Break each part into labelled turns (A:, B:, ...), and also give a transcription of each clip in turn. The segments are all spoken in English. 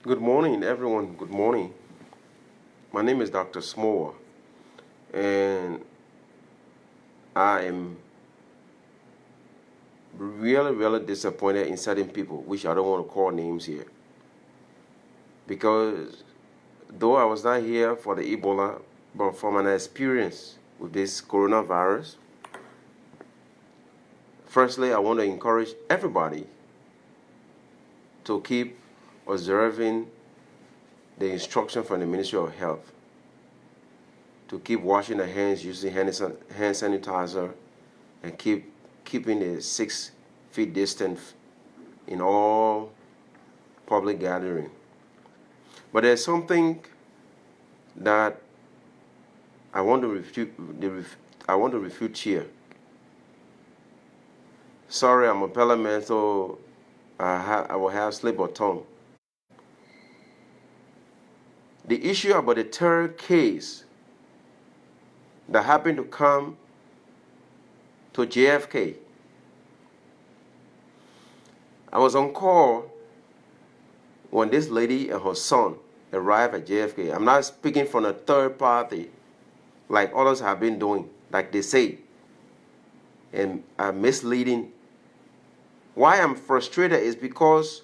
A: Good morning, everyone. Good morning. My name is Dr. Sumowar, and I am really disappointed in certain people, which I don't want to call names here, because though I was not here for the Ebola, but from an experience with this coronavirus, firstly, I want to encourage everybody to keep observing the instruction from the Ministry of Health, to keep washing their hands using hand sanitizer, and keeping a 6 feet distance in all public gathering. But there's something that I want to refute here. Sorry, I'm a parliament, so I will have slip of tongue. The issue about the third case that happened to come to JFK. I was on call when this lady and her son arrived at JFK. I'm not speaking from a third party like others have been doing, like they say, and are misleading. Why I'm frustrated is because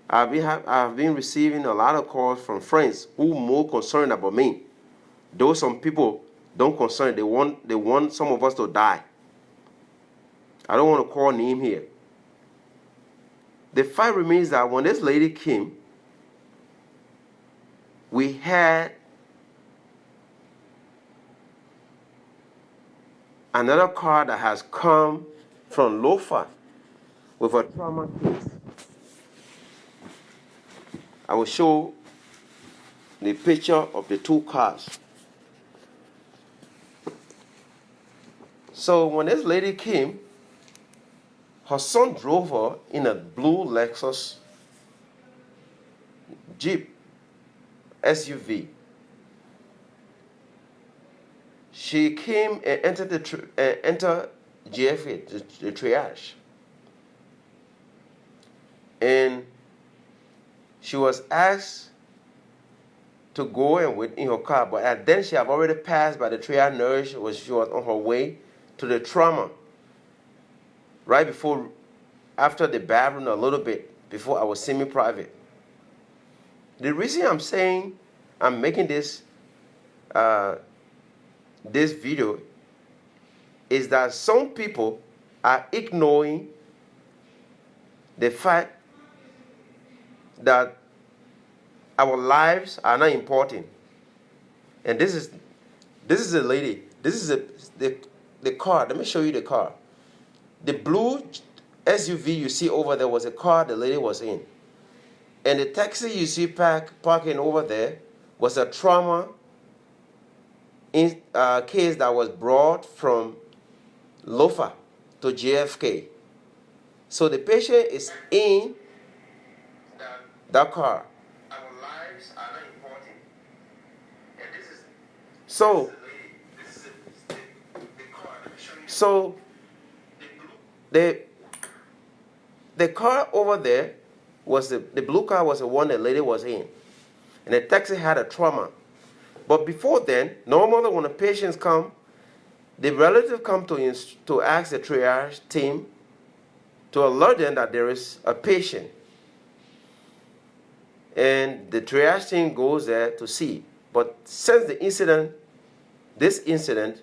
A: I've been receiving a lot of calls from friends who are more concerned about me. Though some people don't concern, they want some of us to die. I don't want to call name here. The fact remains that when this lady came, we had another car that has come from Lofa with a trauma case. I will show the picture of the two cars. So when this lady came, her son drove her in a blue Lexus Jeep SUV. She came and entered GFA, the triage. And she was asked to go and wait in her car, but then she had already passed by the triage nurse. She was on her way to the trauma. Right after the bathroom a little bit, before I was semi-private. The reason I'm making this video is that some people are ignoring the fact that our lives are not important. And this is a lady. This is the car. Let me show you the car. The blue SUV you see over there was a car the lady was in. And the taxi you see parking over there was a trauma case that was brought from Lofa to JFK. So the patient is in that car. Our lives are not important. And this is so this is the car. Let me show you. So the car over there was the blue car was the one the lady was in. And the taxi had a trauma. But before then, normally when the patients come, the relative come to ask the triage team to alert them that there is a patient. And the triage team goes there to see. But since this incident,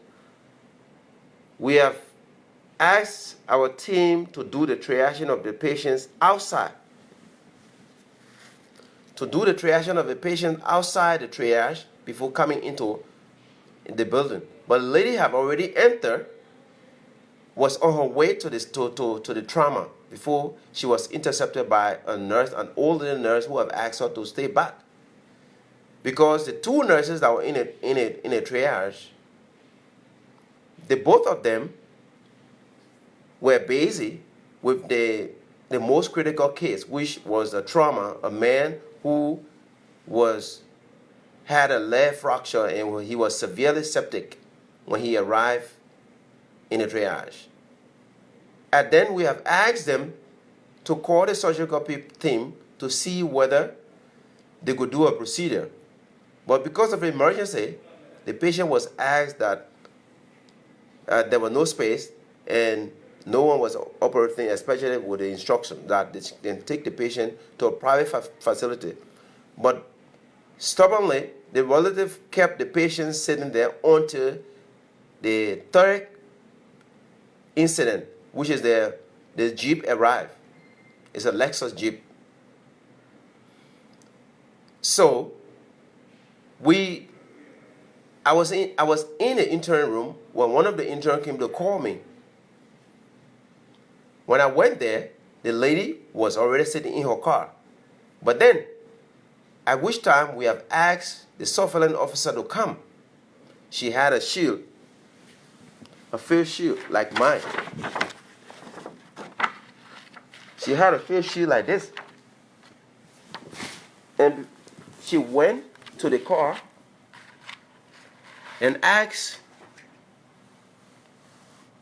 A: we have asked our team to do the triaging of the patients outside. To do the triaging of the patient outside the triage before coming into the building. But the lady have already entered, was on her way to the trauma before she was intercepted by a nurse, an older nurse who have asked her to stay back. Because the two nurses that were in a triage, both of them were busy with the most critical case, which was a trauma, a man who had a leg fracture and he was severely septic when he arrived in the triage. And then we have asked them to call the surgical team to see whether they could do a procedure. But because of the emergency, the patient was asked that there was no space and no one was operating, especially with the instruction that they can take the patient to a private facility. But stubbornly, the relative kept the patient sitting there until the third incident, which is the Jeep arrived. It's a Lexus Jeep. So I was in the intern room when one of the interns came to call me. When I went there, the lady was already sitting in her car. But then, at which time we have asked the surveillance officer to come. She had a shield, a face shield like mine. She had a face shield like this. And she went to the car and asked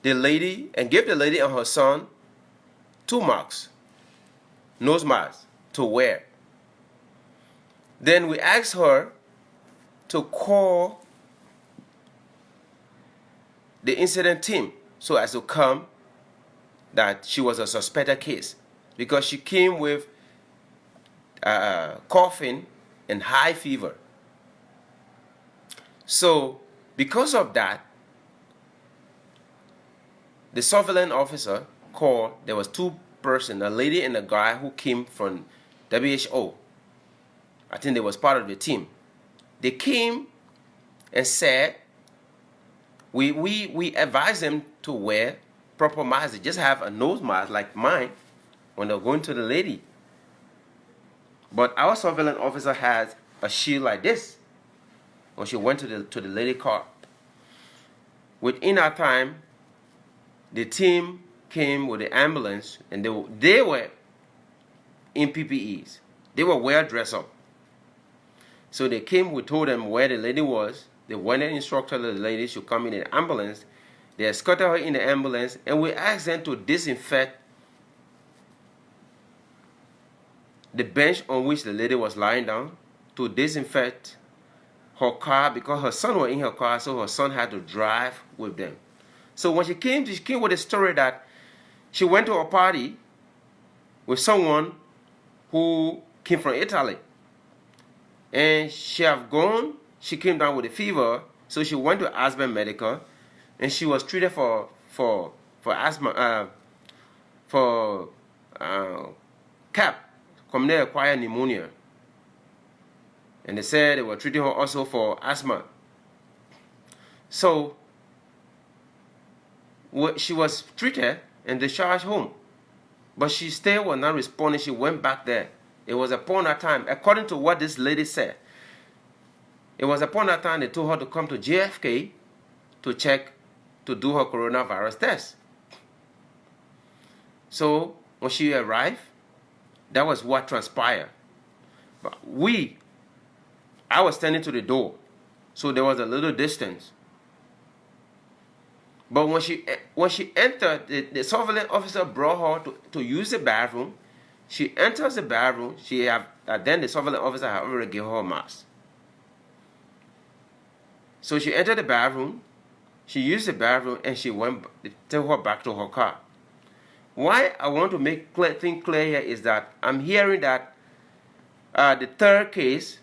A: the lady and gave the lady and her son 2 masks, nose masks to wear. Then we asked her to call the incident team so as to come, that she was a suspected case because she came with coughing and high fever. So because of that, the surveillance officer called. There was 2 persons, a lady and a guy who came from WHO. I think they was part of the team. They came and said, we advised them to wear proper masks. They just have a nose mask like mine when they're going to the lady. But our surveillance officer has a shield like this when she went to the lady car. Within our time, the team came with the ambulance, and they were in PPEs. They were well dressed up. So they came, we told them where the lady was. They went and instructed the lady should come in the ambulance. They escorted her in the ambulance, and we asked them to disinfect the bench on which the lady was lying down, to disinfect her car because her son was in her car, so her son had to drive with them. So when she came with a story that she went to a party with someone who came from Italy. And she came down with a fever, so she went to Asthma Medical, and she was treated for asthma, for CAP, community acquired pneumonia. And they said they were treating her also for asthma. So she was treated and discharged home. But she still was not responding. She went back there. It was upon that time, according to what this lady said, it was upon that time they told her to come to JFK to do her coronavirus test. So when she arrived, that was what transpired. But I was standing to the door, so there was a little distance. But when she entered, the surveillance officer brought her to use the bathroom. She enters the bathroom. Then the surveillance officer had already given her a mask. So she entered the bathroom. She used the bathroom, and she took her back to her car. Why I want to make thing clear here is that I'm hearing that the third case,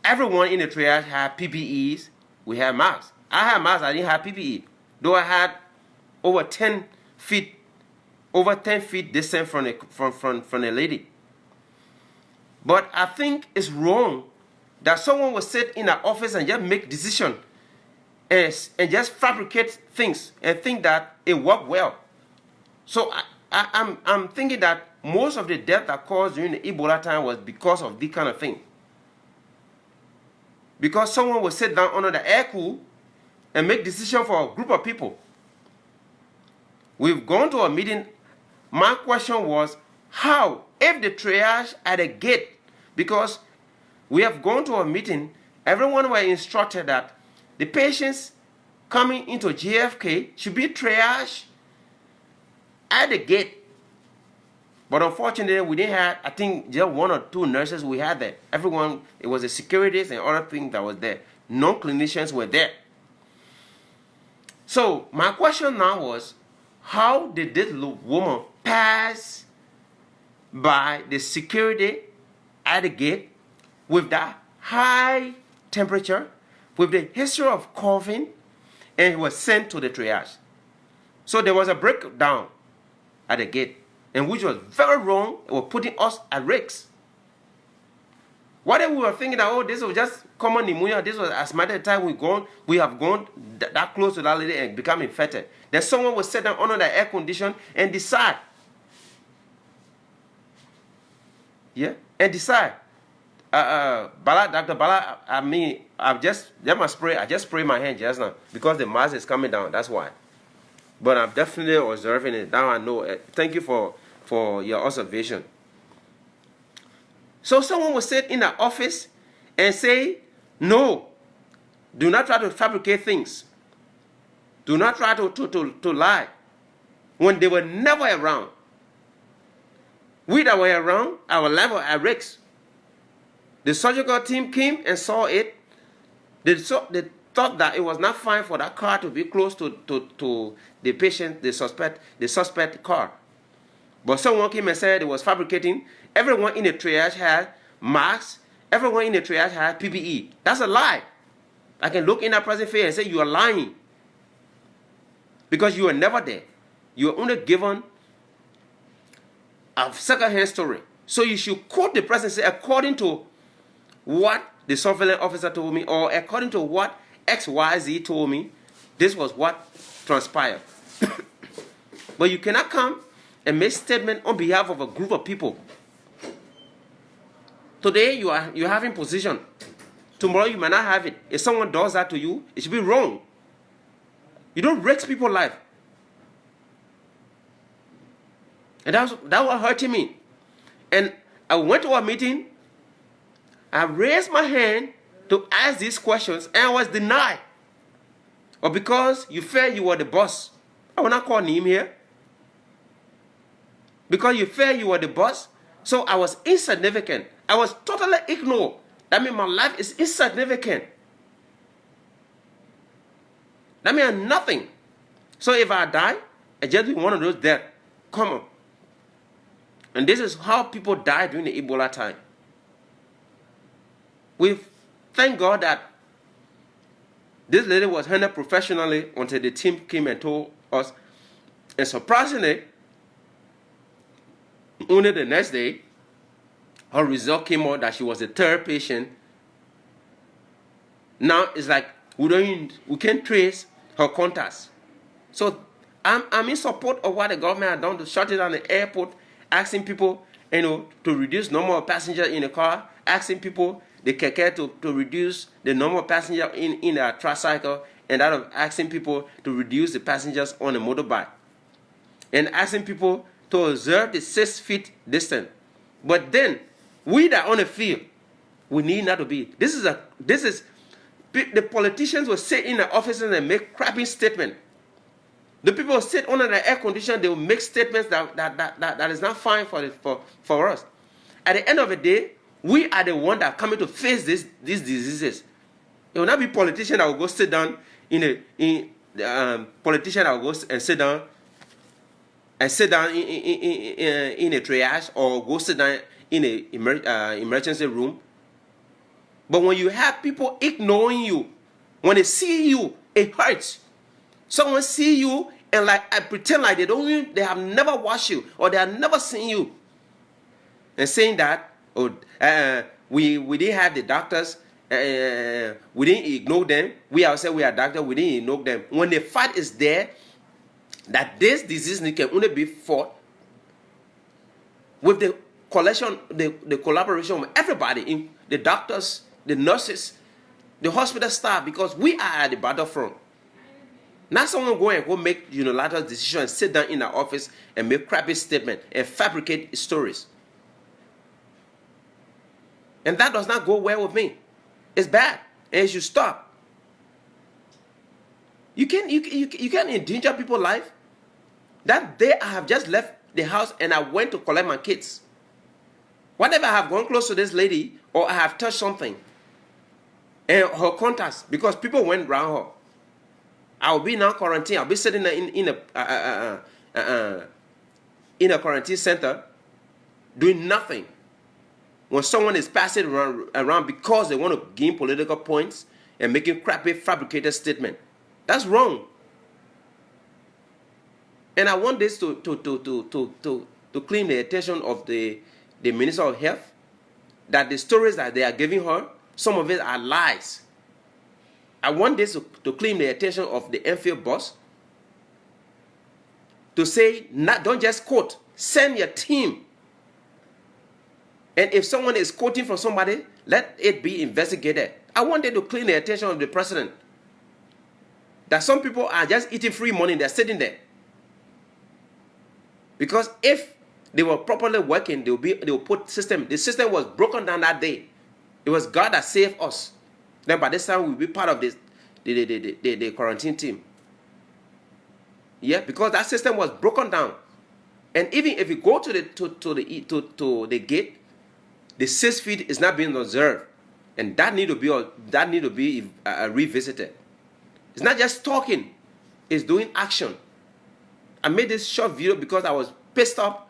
A: everyone in the triage had PPEs. We had masks. I had masks. I didn't have PPE. Though I had over 10 feet distance from the lady. But I think it's wrong that someone will sit in an office and just make decisions and just fabricate things and think that it worked well. So I'm thinking that most of the death that caused during the Ebola time was because of this kind of thing. Because someone will sit down under the air cool and make decisions for a group of people. We've gone to a meeting. My question was, how? If the triage at a gate, because we have gone to a meeting, everyone were instructed that the patients coming into JFK should be triaged at the gate. But unfortunately, we didn't have, I think, just 1 or 2 nurses we had there. Everyone, it was the securities and other things that was there. No clinicians were there. So my question now was, how did this woman pass by the security at the gate with that high temperature, with the history of coughing, and was sent to the triage? So there was a breakdown at the gate, and which was very wrong. It was putting us at risk. What if we were thinking that, oh, this was just common pneumonia, this was asthmatic time we have gone that close to that lady and become infected. Then someone will sit down under the air condition and decide. Yeah, and decide. Bala, Dr. Bala, I mean, I just spray my hand just now because the mask is coming down. That's why. But I'm definitely observing it. Now I know. Thank you for your observation. So someone will sit in the office and say, no, do not try to fabricate things. Do not try to lie. When they were never around. We that were around, our life was at risk. The surgical team came and saw it. They thought that it was not fine for that car to be close to the patient, the suspect car. But someone came and said it was fabricating. Everyone in the triage had masks. Everyone in the triage had PPE. That's a lie. I can look in that person's face and say you are lying. Because you were never there. You were only given a second-hand story. So you should quote the person and say, according to what the surveillance officer told me, or according to what XYZ told me, this was what transpired. But you cannot come and make statement on behalf of a group of people. Today you're having position. Tomorrow you might not have it. If someone does that to you, it should be wrong. You don't risk people's life. And that was hurting me. And I went to a meeting. I raised my hand to ask these questions, and I was denied. Or because you felt you were the boss. I will not call name here. Because you felt you were the boss, so I was insignificant. I was totally ignored. That means my life is insignificant. That means I'm nothing. So if I die, I just be one of those dead. Come on. And this is how people died during the Ebola time. We thank God that this lady was handled professionally until the team came and told us. And surprisingly, only the next day, her result came out that she was the 3rd patient. Now it's like we can't trace her contacts. So I'm in support of what the government had done to shut it down the airport, asking people, to reduce number of passengers in the car, asking people, the keke, to reduce the number of passengers in a tricycle, and that of asking people to reduce the passengers on a motorbike, and asking people to observe the 6 feet distance. But then, we that on the field, we need not to be. This is the politicians will sit in the offices and make crappy statements. The people sit under the air condition, they will make statements that is not fine for us. At the end of the day, we are the ones that are coming to face these diseases. It will not be politicians that will go sit down politician that will go and sit down in a triage, or go sit down in a emergency room. But when you have people ignoring you, when they see you, it hurts. Someone see you and I pretend like they have never watched you, or they have never seen you, and saying that, we didn't have the doctors, we didn't ignore them. We ourselves, we are doctors, we didn't ignore them. When the fact is there that this disease can only be fought with the collaboration of everybody, the doctors, the nurses, the hospital staff, because we are at the battlefront. Not someone go make unilateral decisions, sit down in the office and make crappy statements and fabricate stories. And that does not go well with me. It's bad, and it should stop. You can't endanger people's life. That day I have just left the house and I went to collect my kids. Whatever I have gone close to this lady or I have touched something and her contacts, because people went around her, I'll be now quarantined. I'll be sitting in a quarantine center doing nothing. When someone is passing around because they want to gain political points and making crappy fabricated statement, that's wrong. And I want this to claim the attention of the Minister of Health, that the stories that they are giving her, some of it are lies. I want this to claim the attention of the Enfield boss, to say, don't just quote, send your team. And if someone is quoting from somebody, let it be investigated. I want it to claim the attention of the president, that some people are just eating free money, they're sitting there. Because if they were properly working, they will put system. The system was broken down that day. It was God that saved us. Then by this time we'll be part of this the quarantine team. Yeah, because that system was broken down. And even if you go to the gate, the 6 feet is not being observed, and that need to be revisited. It's not just talking; it's doing action. I made this short video because I was pissed off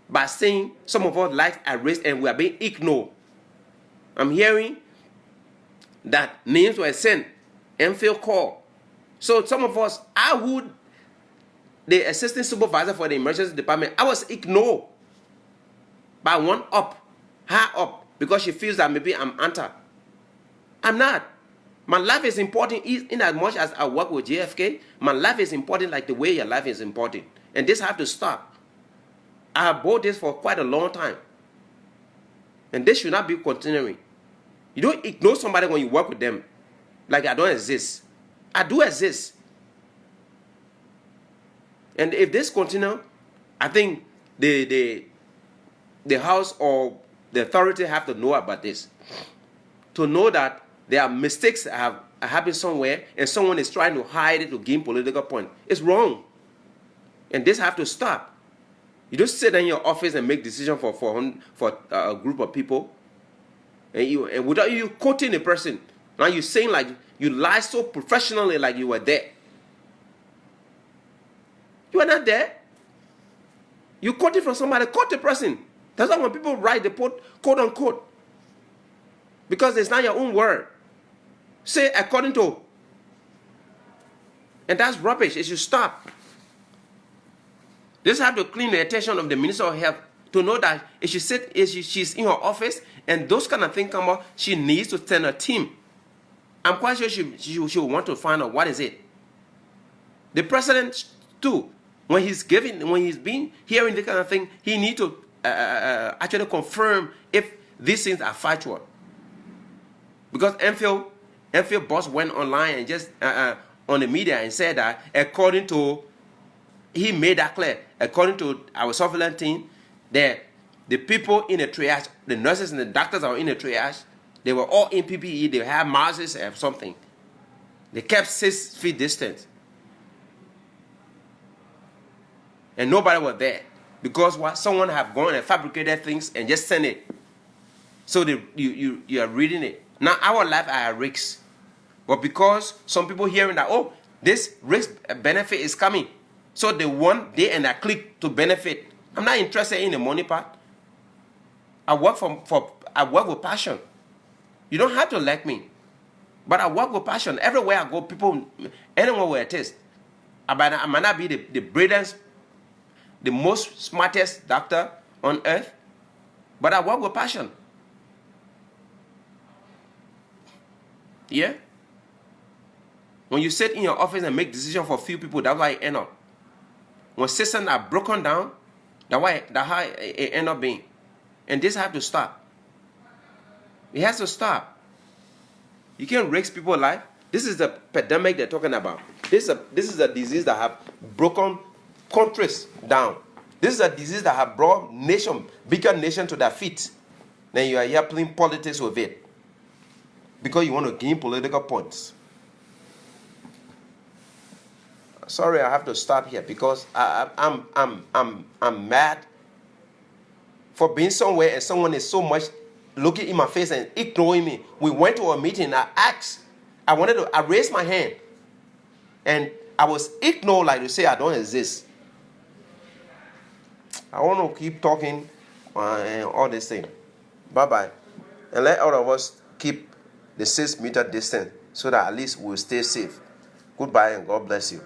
A: by saying some of our lives are raised and we are being ignored. I'm hearing that names were sent, Enfield call. So some of us, the assistant supervisor for the emergency department, I was ignored by one high up, because she feels that maybe I'm anti. I'm not. My life is important in as much as I work with JFK. My life is important like the way your life is important. And this have to stop. I have bought this for quite a long time. And this should not be continuing. You don't ignore somebody when you work with them like I don't exist. I do exist. And if this continue, I think the house or the authority have to know about this. To know that there are mistakes that have happened somewhere and someone is trying to hide it to gain political point. It's wrong. And this have to stop. You don't sit in your office and make decisions for a group of people. And without you quoting the person. Now you're saying like you lie so professionally like you were there. You are not there. You quoted from somebody, quote the person. That's why when people write, they put quote unquote. Because it's not your own word. Say according to. And that's rubbish. It should stop. This have to clean the attention of the Minister of Health to know that if she's in her office and those kind of things come up, she needs to send a team. I'm quite sure she will want to find out what is it. The president too, when he's been hearing this kind of thing, he needs to actually confirm if these things are factual. Because Enfield boss went online and just on the media and said that according to, he made that clear, according to our surveillance team, that the people in the triage, the nurses and the doctors are in the triage, they were all in PPE, they had masks or something. They kept 6 feet distance. And nobody was there. Because what? Someone have gone and fabricated things and just sent it. So you are reading it. Now our life are at risk. But because some people hearing that, oh, this risk benefit is coming. So they want, and I click to benefit. I'm not interested in the money part. I work I work with passion. You don't have to like me. But I work with passion. Everywhere I go, people, anywhere where it is. I might not be the brilliant, the most smartest doctor on earth, but I work with passion. Yeah? When you sit in your office and make decisions for a few people, that's why it end up. When systems are broken down, that's how it end up being. And this has to stop. It has to stop. You can't risk people's life. This is the pandemic they're talking about. This is a disease that have broken countries down. This is a disease that have brought bigger nation to their feet. Then you are here playing politics with it. Because you want to gain political points. sorry, I have to stop here because I'm mad for being somewhere and someone is so much looking in my face and ignoring me. We went to a meeting. I raised my hand, and I was ignored, like to say I don't exist. I want to keep talking and all this thing. Bye bye, and let all of us keep the 6 meter distance so that at least we'll stay safe. Goodbye and God bless you.